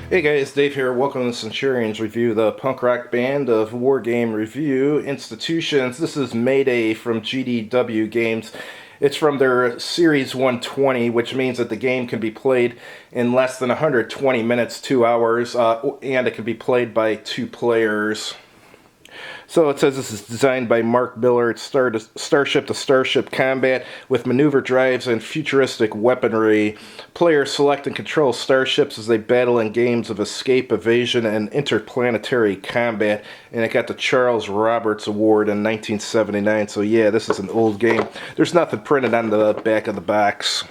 Hey guys, Dave here. Welcome to Centurions Review, the punk rock band of Wargame Review Institutions. This is Mayday from GDW Games. It's from their Series 120, which means that the game can be played in less than 120 minutes, 2 hours, and it can be played by 2 players. So it says this is designed by Mark Miller. It's Starship to Starship combat with maneuver drives and futuristic weaponry. Players select and control starships as they battle in games of escape, evasion, and interplanetary combat. And it got the Charles Roberts Award in 1979. So yeah, this is an old game. There's nothing printed on the back of the box.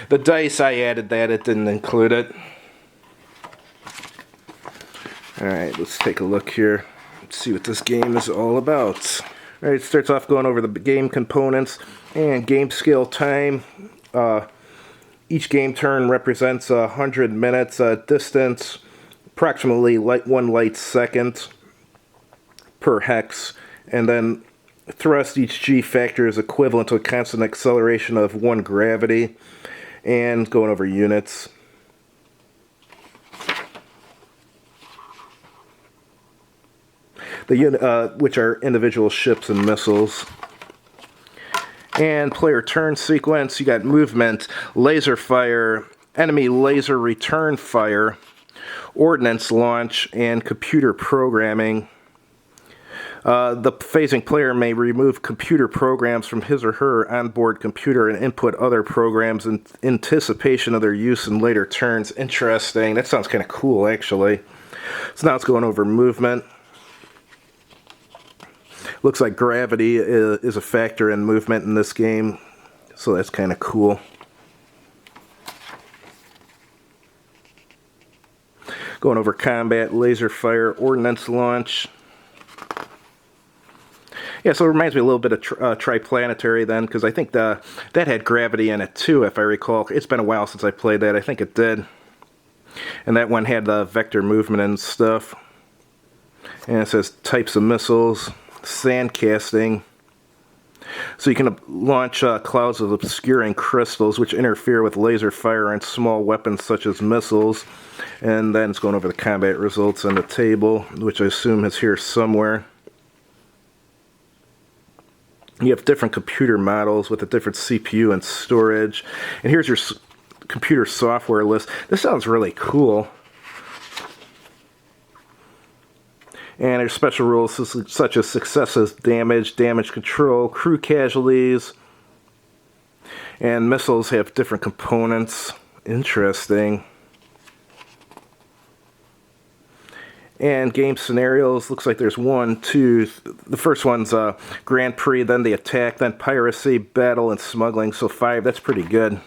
The dice, I added that. It didn't include it. Alright, let's take a look here. Let's see what this game is all about. Alright, it starts off going over the game components and game scale time. Each game turn represents 100 minutes. Distance, approximately 1 light second per hex. And then thrust, each G factor is equivalent to a constant acceleration of 1 gravity. And going over units. The unit, which are individual ships and missiles. And player turn sequence, you got movement, laser fire, enemy laser return fire, ordnance launch, and computer programming. The phasing player may remove computer programs from his or her onboard computer and input other programs in anticipation of their use in later turns. Interesting. That sounds kind of cool, actually. So now it's going over movement. Looks like gravity is a factor in movement in this game, so that's kind of cool. Going over combat, laser fire, ordnance launch. Yeah, so it reminds me a little bit of Triplanetary then, because I think that had gravity in it too, if I recall. It's been a while since I played that. I think it did. And that one had the vector movement and stuff. And it says types of missiles. Sand casting. So you can launch clouds of obscuring crystals which interfere with laser fire and small weapons such as missiles. And then it's going over the combat results on the table, which I assume is here somewhere. You have different computer models with a different CPU and storage. And here's your computer software list. This sounds really cool. And there's special rules such as successes, damage control, crew casualties, and missiles have different components. Interesting. And game scenarios, looks like there's 1, 2, the first one's Grand Prix, then the attack, then piracy, battle, and smuggling, so 5, that's pretty good.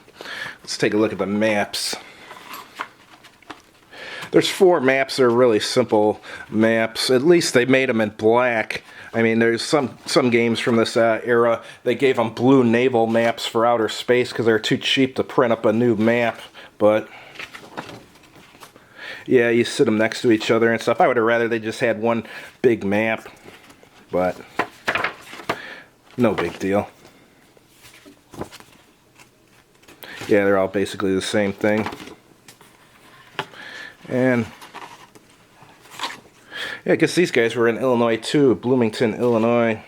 Let's take a look at the maps. There's 4 maps that are really simple maps. At least they made them in black. I mean, there's some games from this era, they gave them blue naval maps for outer space because they're too cheap to print up a new map. But, yeah, you sit them next to each other and stuff. I would have rather they just had one big map. But, no big deal. Yeah, they're all basically the same thing. And yeah, I guess these guys were in Illinois too, Bloomington, Illinois.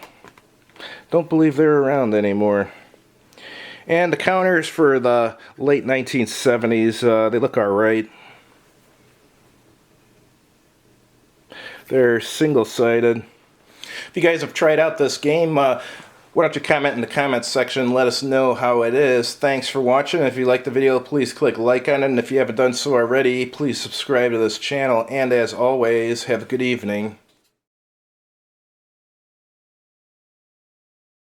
Don't believe they're around anymore. And the counters for the late 1970s, they look alright. They're single-sided. If you guys have tried out this game, why don't you comment in the comments section and let us know how it is. Thanks for watching. If you liked the video, please click like on it. And if you haven't done so already, please subscribe to this channel. And as always, have a good evening.